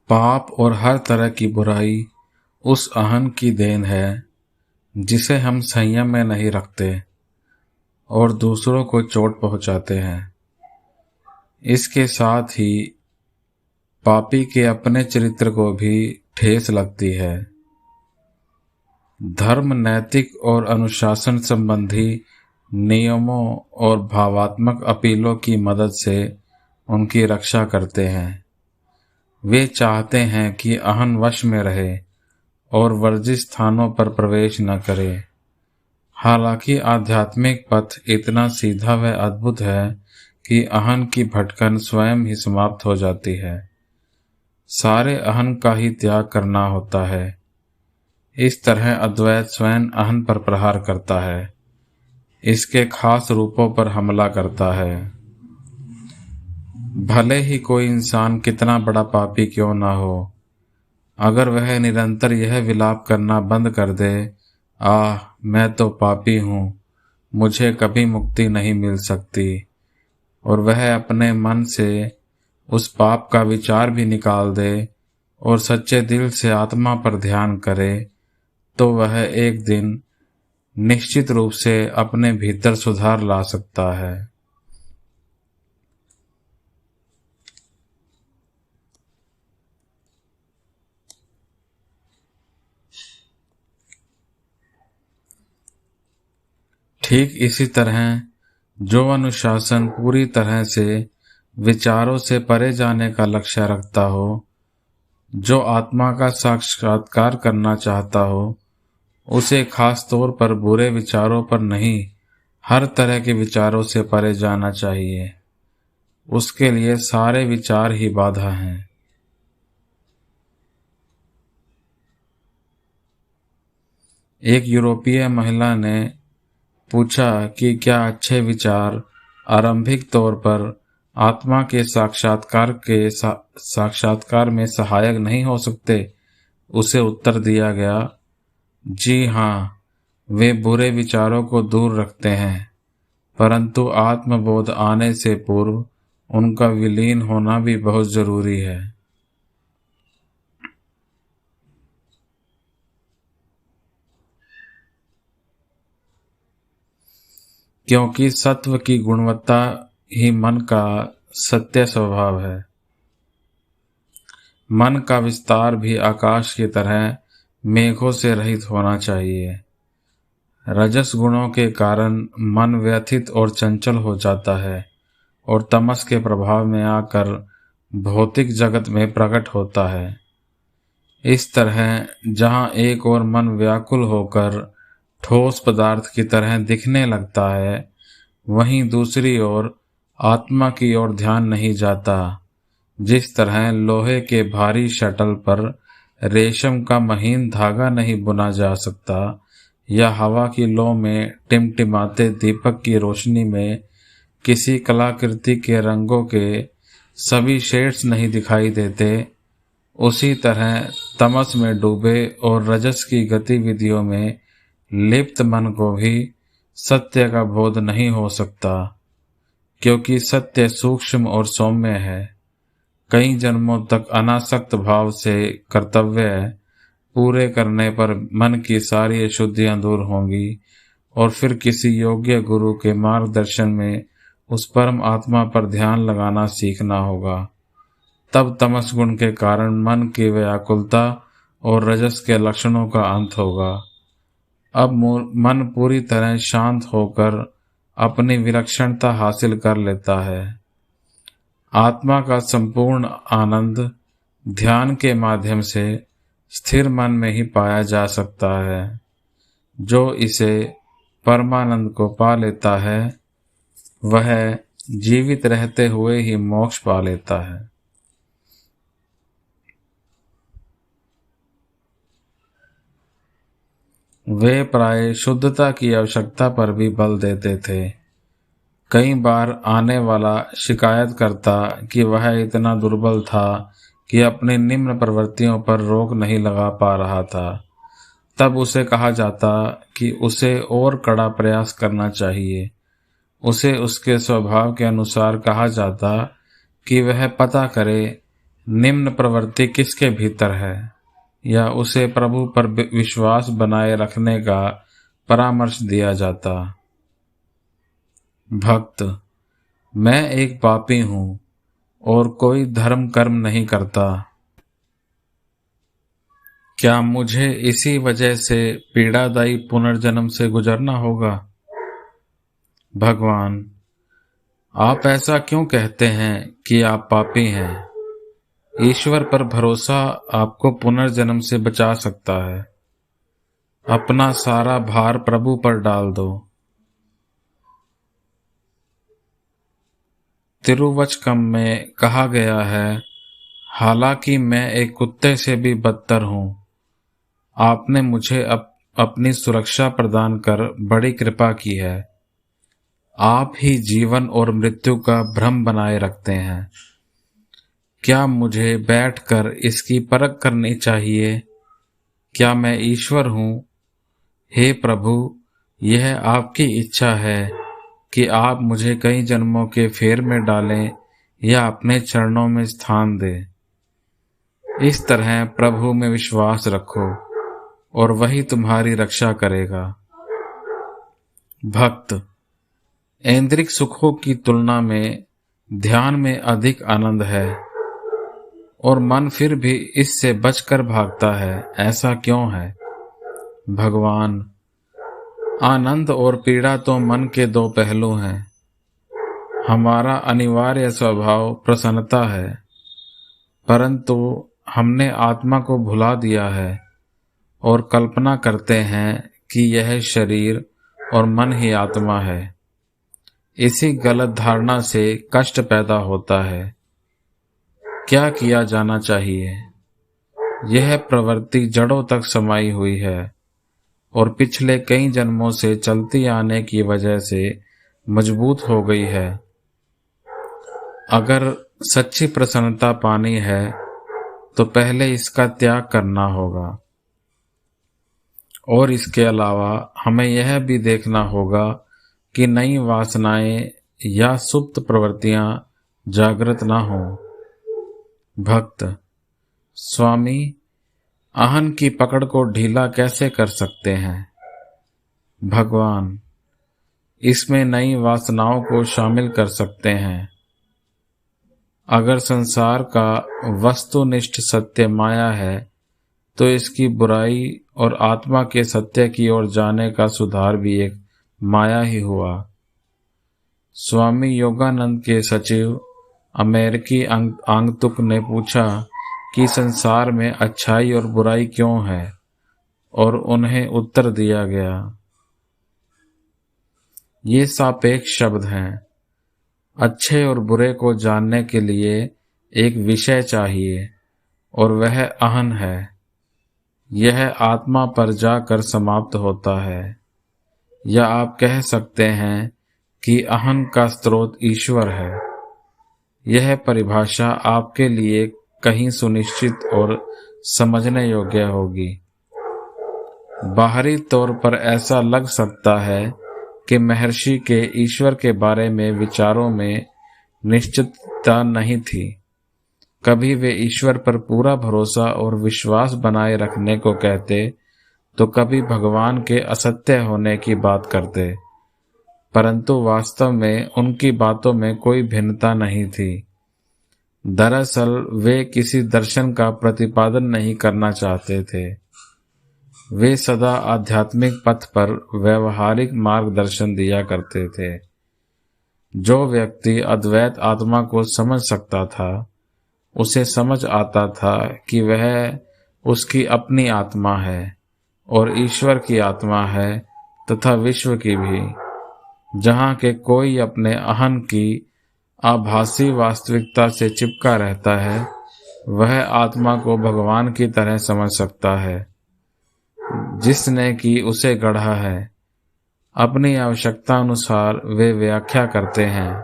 पाप और हर तरह की बुराई उस अहं की देन है जिसे हम संयम में नहीं रखते और दूसरों को चोट पहुंचाते हैं। इसके साथ ही पापी के अपने चरित्र को भी ठेस लगती है। धर्म नैतिक और अनुशासन संबंधी नियमों और भावात्मक अपीलों की मदद से उनकी रक्षा करते हैं। वे चाहते हैं कि अहं वश में रहे और वर्जित स्थानों पर प्रवेश न करे। हालांकि आध्यात्मिक पथ इतना सीधा व अद्भुत है कि अहं की भटकन स्वयं ही समाप्त हो जाती है। सारे अहं का ही त्याग करना होता है। इस तरह अद्वैत स्वयं अहं पर प्रहार करता है, इसके खास रूपों पर हमला करता है। भले ही कोई इंसान कितना बड़ा पापी क्यों ना हो, अगर वह निरंतर यह विलाप करना बंद कर दे, आह मैं तो पापी हूँ, मुझे कभी मुक्ति नहीं मिल सकती, और वह अपने मन से उस पाप का विचार भी निकाल दे और सच्चे दिल से आत्मा पर ध्यान करे, तो वह एक दिन निश्चित रूप से अपने भीतर सुधार ला सकता है। ठीक इसी तरह जो अनुशासन पूरी तरह से विचारों से परे जाने का लक्ष्य रखता हो, जो आत्मा का साक्षात्कार करना चाहता हो, उसे खास तौर पर बुरे विचारों पर नहीं, हर तरह के विचारों से परे जाना चाहिए। उसके लिए सारे विचार ही बाधा हैं। एक यूरोपीय महिला ने पूछा कि क्या अच्छे विचार आरंभिक तौर पर आत्मा के साक्षात्कार में सहायक नहीं हो सकते। उसे उत्तर दिया गया, जी हाँ, वे बुरे विचारों को दूर रखते हैं, परंतु आत्मबोध आने से पूर्व उनका विलीन होना भी बहुत जरूरी है। क्योंकि सत्व की गुणवत्ता ही मन का सत्य स्वभाव है। मन का विस्तार भी आकाश की तरह मेघों से रहित होना चाहिए। रजस गुणों के कारण मन व्यथित और चंचल हो जाता है और तमस के प्रभाव में आकर भौतिक जगत में प्रकट होता है। इस तरह जहाँ एक ओर मन व्याकुल होकर ठोस पदार्थ की तरह दिखने लगता है, वहीं दूसरी ओर आत्मा की ओर ध्यान नहीं जाता। जिस तरह लोहे के भारी शटल पर रेशम का महीन धागा नहीं बुना जा सकता, या हवा की लौ में टिमटिमाते दीपक की रोशनी में किसी कलाकृति के रंगों के सभी शेड्स नहीं दिखाई देते, उसी तरह तमस में डूबे और रजस की गतिविधियों में लिप्त मन को भी सत्य का बोध नहीं हो सकता, क्योंकि सत्य सूक्ष्म और सौम्य है। कई जन्मों तक अनासक्त भाव से कर्तव्य पूरे करने पर मन की सारी अशुद्धियां दूर होंगी और फिर किसी योग्य गुरु के मार्गदर्शन में उस परम आत्मा पर ध्यान लगाना सीखना होगा। तब तमस गुण के कारण मन की व्याकुलता और रजस के लक्षणों का अंत होगा। अब मन पूरी तरह शांत होकर अपनी विलक्षणता हासिल कर लेता है। आत्मा का संपूर्ण आनंद ध्यान के माध्यम से स्थिर मन में ही पाया जा सकता है। जो इसे परमानंद को पा लेता है, वह जीवित रहते हुए ही मोक्ष पा लेता है। वे प्राय शुद्धता की आवश्यकता पर भी बल देते थे। कई बार आने वाला शिकायत करता कि वह इतना दुर्बल था कि अपनी निम्न प्रवृत्तियों पर रोक नहीं लगा पा रहा था। तब उसे कहा जाता कि उसे और कड़ा प्रयास करना चाहिए। उसे उसके स्वभाव के अनुसार कहा जाता कि वह पता करे निम्न प्रवृत्ति किसके भीतर है, या उसे प्रभु पर विश्वास बनाए रखने का परामर्श दिया जाता। भक्त, मैं एक पापी हूँ और कोई धर्म कर्म नहीं करता। क्या मुझे इसी वजह से पीड़ादायी पुनर्जन्म से गुजरना होगा? भगवान, आप ऐसा क्यों कहते हैं कि आप पापी हैं? ईश्वर पर भरोसा आपको पुनर्जन्म से बचा सकता है। अपना सारा भार प्रभु पर डाल दो। तिरुवचकम में कहा गया है, हालांकि मैं एक कुत्ते से भी बदतर हूँ, आपने मुझे अपनी सुरक्षा प्रदान कर बड़ी कृपा की है। आप ही जीवन और मृत्यु का भ्रम बनाए रखते हैं। क्या मुझे बैठकर इसकी परख करनी चाहिए? क्या मैं ईश्वर हूँ? हे प्रभु, यह आपकी इच्छा है कि आप मुझे कई जन्मों के फेर में डालें या अपने चरणों में स्थान दें। इस तरह प्रभु में विश्वास रखो और वही तुम्हारी रक्षा करेगा। भक्त, ऐन्द्रिक सुखों की तुलना में ध्यान में अधिक आनंद है और मन फिर भी इससे बचकर भागता है, ऐसा क्यों है? भगवान, आनंद और पीड़ा तो मन के दो पहलू हैं। हमारा अनिवार्य स्वभाव प्रसन्नता है, परंतु हमने आत्मा को भुला दिया है और कल्पना करते हैं कि यह शरीर और मन ही आत्मा है। इसी गलत धारणा से कष्ट पैदा होता है। क्या किया जाना चाहिए? यह प्रवृत्ति जड़ों तक समाई हुई है और पिछले कई जन्मों से चलती आने की वजह से मजबूत हो गई है। अगर सच्ची प्रसन्नता पानी है तो पहले इसका त्याग करना होगा, और इसके अलावा हमें यह भी देखना होगा कि नई वासनाएं या सुप्त प्रवृत्तियां जागृत न हों। भक्त, स्वामी, अहन की पकड़ को ढीला कैसे कर सकते हैं? भगवान, इसमें नई वासनाओं को शामिल कर सकते हैं। अगर संसार का वस्तुनिष्ठ सत्य माया है तो इसकी बुराई और आत्मा के सत्य की ओर जाने का सुधार भी एक माया ही हुआ। स्वामी योगानंद के सचिव अमेरिकी आगंतुक ने पूछा कि संसार में अच्छाई और बुराई क्यों है, और उन्हें उत्तर दिया गया, ये सापेक्ष शब्द हैं। अच्छे और बुरे को जानने के लिए एक विषय चाहिए और वह अहन है। यह आत्मा पर जाकर समाप्त होता है, या आप कह सकते हैं कि अहन का स्रोत ईश्वर है। यह परिभाषा आपके लिए कहीं सुनिश्चित और समझने योग्य होगी। बाहरी तौर पर ऐसा लग सकता है कि महर्षि के ईश्वर के बारे में विचारों में निश्चितता नहीं थी। कभी वे ईश्वर पर पूरा भरोसा और विश्वास बनाए रखने को कहते, तो कभी भगवान के असत्य होने की बात करते, परंतु वास्तव में उनकी बातों में कोई भिन्नता नहीं थी। दरअसल वे किसी दर्शन का प्रतिपादन नहीं करना चाहते थे। वे सदा आध्यात्मिक पथ पर व्यवहारिक मार्गदर्शन दिया करते थे। जो व्यक्ति अद्वैत आत्मा को समझ सकता था, उसे समझ आता था कि वह उसकी अपनी आत्मा है और ईश्वर की आत्मा है तथा विश्व की भी। जहाँ के कोई अपने अहन की आभासी वास्तविकता से चिपका रहता है, वह आत्मा को भगवान की तरह समझ सकता है जिसने कि उसे गढ़ा है। अपनी आवश्यकता अनुसार वे व्याख्या करते हैं।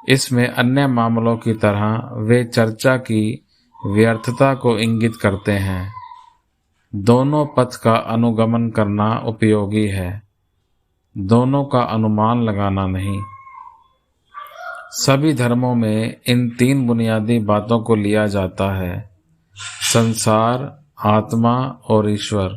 इसमें अन्य मामलों की तरह वे चर्चा की व्यर्थता को इंगित करते हैं। दोनों पथ का अनुगमन करना उपयोगी है, दोनों का अनुमान लगाना नहीं। सभी धर्मों में इन तीन बुनियादी बातों को लिया जाता है, संसार, आत्मा और ईश्वर।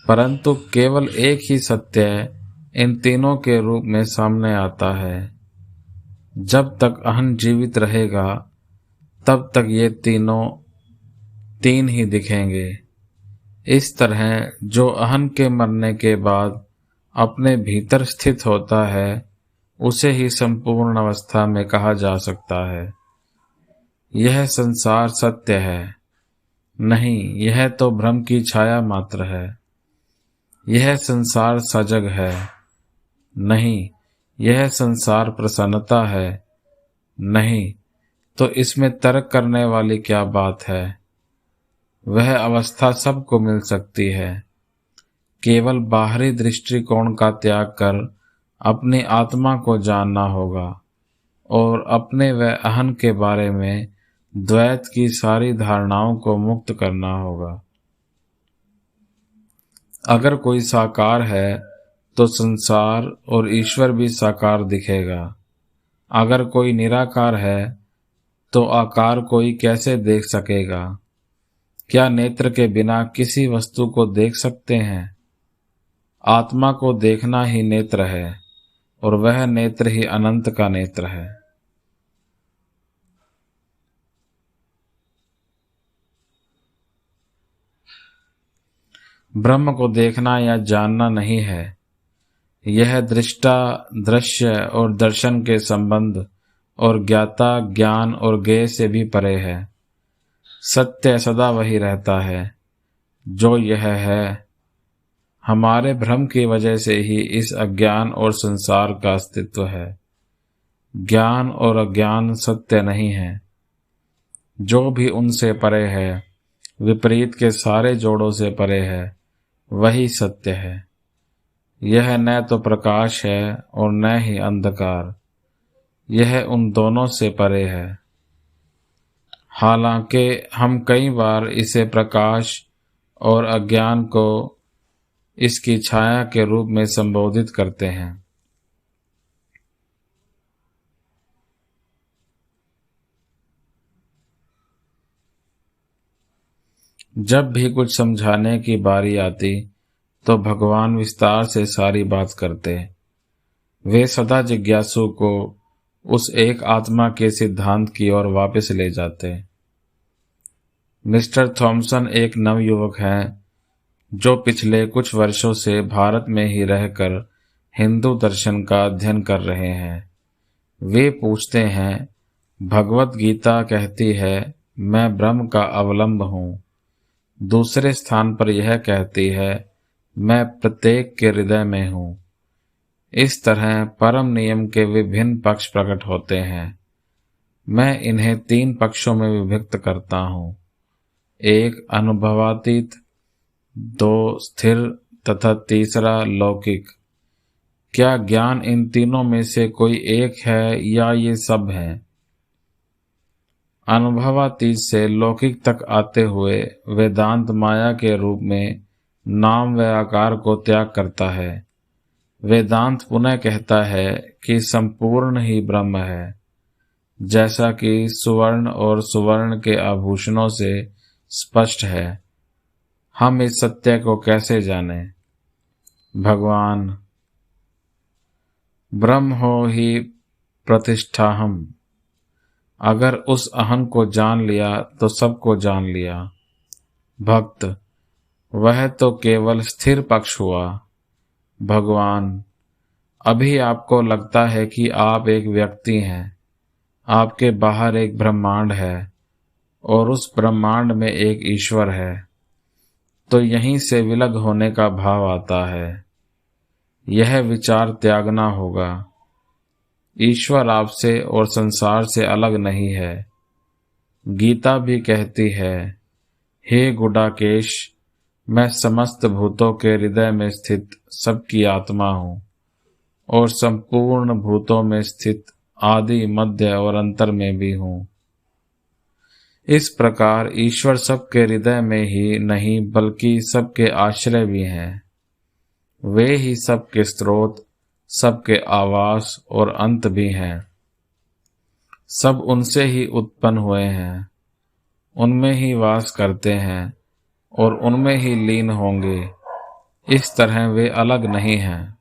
परंतु केवल एक ही सत्य इन तीनों के रूप में सामने आता है। जब तक अहं जीवित रहेगा तब तक ये तीनों तीन ही दिखेंगे। इस तरह जो अहं के मरने के बाद अपने भीतर स्थित होता है उसे ही संपूर्ण अवस्था में कहा जा सकता है। यह संसार सत्य है नहीं, यह तो भ्रम की छाया मात्र है। यह संसार सजग है नहीं, यह संसार प्रसन्नता है नहीं, तो इसमें तर्क करने वाली क्या बात है। वह अवस्था सबको मिल सकती है। केवल बाहरी दृष्टिकोण का त्याग कर अपनी आत्मा को जानना होगा और अपने व अहं के बारे में द्वैत की सारी धारणाओं को मुक्त करना होगा। अगर कोई साकार है तो संसार और ईश्वर भी साकार दिखेगा। अगर कोई निराकार है तो आकार कोई कैसे देख सकेगा। क्या नेत्र के बिना किसी वस्तु को देख सकते हैं? आत्मा को देखना ही नेत्र है और वह नेत्र ही अनंत का नेत्र है। ब्रह्म को देखना या जानना नहीं है। यह दृष्टा, दृश्य और दर्शन के संबंध और ज्ञाता, ज्ञान और ज्ञेय से भी परे है। सत्य सदा वही रहता है जो यह है। हमारे भ्रम की वजह से ही इस अज्ञान और संसार का अस्तित्व है। ज्ञान और अज्ञान सत्य नहीं है। जो भी उनसे परे है, विपरीत के सारे जोड़ों से परे है, वही सत्य है। यह न तो प्रकाश है और न ही अंधकार। यह उन दोनों से परे है। हालांकि हम कई बार इसे प्रकाश और अज्ञान को इसकी छाया के रूप में संबोधित करते हैं। जब भी कुछ समझाने की बारी आती तो भगवान विस्तार से सारी बात करते। वे सदा जिज्ञासु को उस एक आत्मा के सिद्धांत की ओर वापस ले जाते। मिस्टर थॉमसन एक नवयुवक हैं जो पिछले कुछ वर्षों से भारत में ही रहकर हिंदू दर्शन का अध्ययन कर रहे हैं। वे पूछते हैं, भगवत गीता कहती है मैं ब्रह्म का अवलंब हूँ। दूसरे स्थान पर यह कहती है मैं प्रत्येक के हृदय में हूँ। इस तरह परम नियम के विभिन्न पक्ष प्रकट होते हैं। मैं इन्हें तीन पक्षों में विभक्त करता हूँ। एक अनुभवातीत, दो स्थिर तथा तीसरा लौकिक। क्या ज्ञान इन तीनों में से कोई एक है या ये सब हैं? अनुभवातीत से लौकिक तक आते हुए वेदांत माया के रूप में नाम व आकार को त्याग करता है। वेदांत पुनः कहता है कि संपूर्ण ही ब्रह्म है, जैसा कि सुवर्ण और सुवर्ण के आभूषणों से स्पष्ट है। हम इस सत्य को कैसे जानें? भगवान, ब्रह्म हो ही प्रतिष्ठा हम। अगर उस अहं को जान लिया तो सबको जान लिया। भक्त, वह तो केवल स्थिर पक्ष हुआ। भगवान, अभी आपको लगता है कि आप एक व्यक्ति हैं। आपके बाहर एक ब्रह्मांड है और उस ब्रह्मांड में एक ईश्वर है, तो यहीं से विलग होने का भाव आता है। यह विचार त्यागना होगा। ईश्वर आपसे और संसार से अलग नहीं है। गीता भी कहती है, हे गुडाकेश, मैं समस्त भूतों के हृदय में स्थित सबकी आत्मा हूँ और संपूर्ण भूतों में स्थित आदि, मध्य और अंतर में भी हूँ। इस प्रकार ईश्वर सबके हृदय में ही नहीं बल्कि सबके आश्रय भी हैं। वे ही सबके स्रोत, सबके आवास और अंत भी हैं। सब उनसे ही उत्पन्न हुए हैं, उनमें ही वास करते हैं और उनमें ही लीन होंगे। इस तरह वे अलग नहीं हैं।